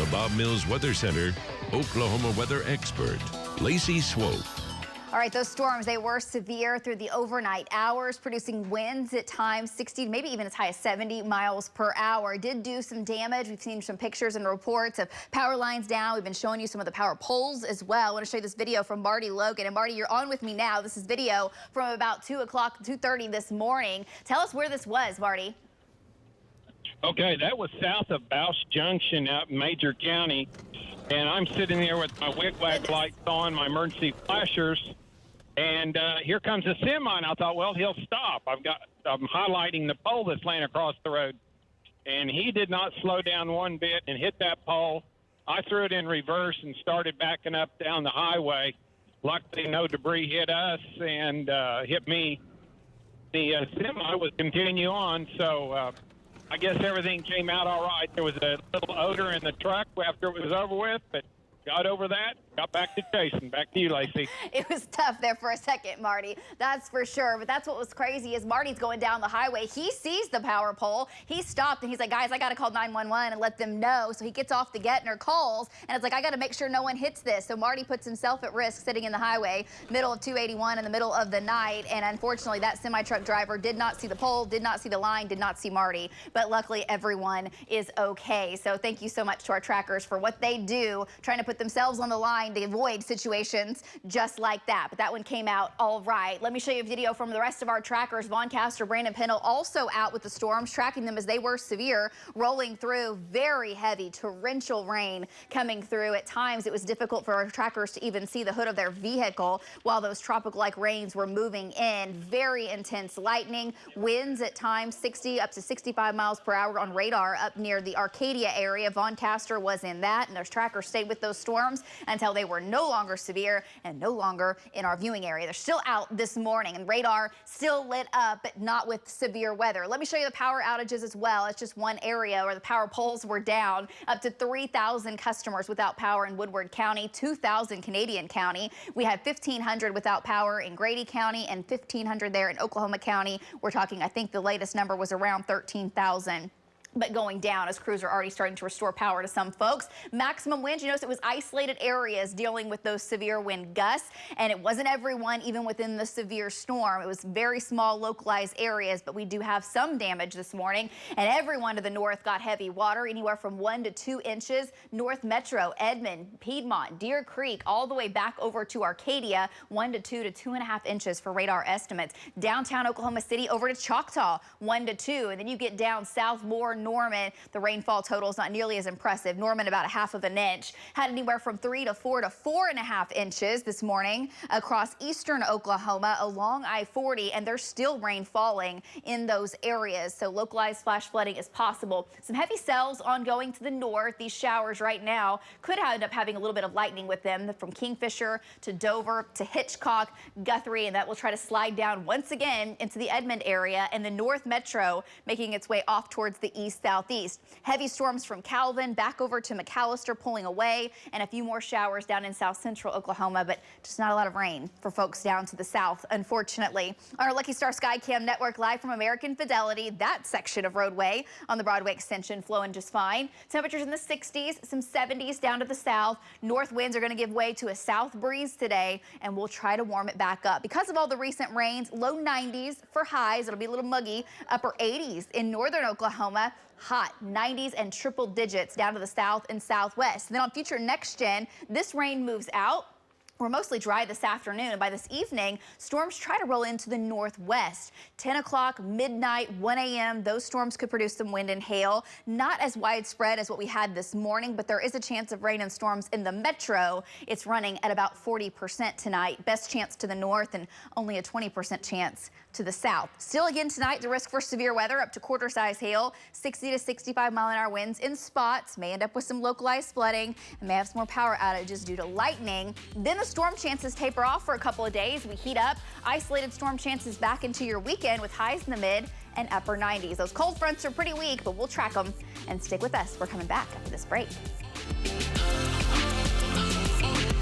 the Bob Mills Weather Center, Oklahoma weather expert, Lacey Swope. All right, those storms, they were severe through the overnight hours, producing winds at times 60, maybe even as high as 70 miles per hour. Did do some damage. We've seen some pictures and reports of power lines down. We've been showing you some of the power poles as well. I want to show you this video from Marty Logan. And Marty, you're on with me now. This is video from about 2:30 this morning. Tell us where this was, Marty. Okay, that was south of Bausch Junction out in Major County. And I'm sitting there with my wigwag lights on, my emergency flashers. And here comes a semi, and I thought, well, he'll stop. I'm highlighting the pole that's laying across the road. And he did not slow down one bit and hit that pole. I threw it in reverse and started backing up down the highway. Luckily, no debris hit us and hit me. The semi was continue on, so I guess everything came out all right. There was a little odor in the truck after it was over with, but got over that, got back to chasing. Back to you, Lacey. It was tough there for a second, Marty. That's for sure. But that's what was crazy is Marty's going down the highway. He sees the power pole. He stopped and he's like, guys, I got to call 911 and let them know. So he gets off the Getner, calls, and it's like, I got to make sure no one hits this. So Marty puts himself at risk sitting in the highway, middle of 281 in the middle of the night. And unfortunately, that semi-truck driver did not see the pole, did not see the line, did not see Marty. But luckily, everyone is okay. So thank you so much to our trackers for what they do, trying to put themselves on the line to avoid situations just like that. But that one came out all right. Let me show you a video from the rest of our trackers. Vaughn Castor, Brandon Pennell also out with the storms, tracking them as they were severe, rolling through very heavy torrential rain coming through. At times, it was difficult for our trackers to even see the hood of their vehicle while those tropical-like rains were moving in. Very intense lightning, winds at times 60 up to 65 miles per hour on radar up near the Arcadia area. Vaughn Castor was in that, and those trackers stayed with those storms until they were no longer severe and no longer in our viewing area. They're still out this morning, and radar still lit up, but not with severe weather. Let me show you the power outages as well. It's just one area where the power poles were down. Up to 3,000 customers without power in Woodward County, 2,000 Canadian County. We had 1,500 without power in Grady County and 1,500 there in Oklahoma County. We're talking, I think the latest number was around 13,000. But going down as crews are already starting to restore power to some folks. Maximum winds, you notice it was isolated areas dealing with those severe wind gusts, and it wasn't everyone even within the severe storm. It was very small localized areas, but we do have some damage this morning, and everyone to the north got heavy water, anywhere from 1 to 2 inches. North Metro, Edmond, Piedmont, Deer Creek, all the way back over to Arcadia, 1 to 2 to 2.5 inches for radar estimates. Downtown Oklahoma City over to Choctaw, 1 to 2, and then you get down south more Norman, the rainfall total is not nearly as impressive. Norman about 1/2 inch. Had anywhere from 3 to 4 to 4.5 inches this morning across eastern Oklahoma along I-40, and there's still rain falling in those areas. So localized flash flooding is possible. Some heavy cells ongoing to the north. These showers right now could end up having a little bit of lightning with them from Kingfisher to Dover to Hitchcock, Guthrie, and that will try to slide down once again into the Edmond area and the North Metro, making its way off towards the east southeast. Heavy storms from Calvin back over to McAllister pulling away, and a few more showers down in south central Oklahoma, but just not a lot of rain for folks down to the south, unfortunately. On our Lucky Star Skycam network, live from American Fidelity, that section of roadway on the Broadway extension flowing just fine. Temperatures in the 60s, some 70s down to the south. North winds are going to give way to a south breeze today, and we'll try to warm it back up. Because of all the recent rains, low 90s for highs. It'll be a little muggy. Upper 80s in northern Oklahoma. Hot 90s and triple digits down to the south and southwest. And then on future next gen, this rain moves out. We're mostly dry this afternoon, and by this evening, storms try to roll into the northwest. 10 o'clock, midnight, 1 a.m., those storms could produce some wind and hail. Not as widespread as what we had this morning, but there is a chance of rain and storms in the metro. It's running at about 40% tonight. Best chance to the north and only a 20% chance to the south. Still again tonight, the risk for severe weather up to quarter-size hail, 60 to 65 mile-an-hour winds in spots. May end up with some localized flooding and may have some more power outages due to lightning. Then the storm chances taper off for a couple of days. We heat up. Isolated storm chances back into your weekend with highs in the mid and upper 90s. Those cold fronts are pretty weak, but we'll track them and stick with us. We're coming back after this break.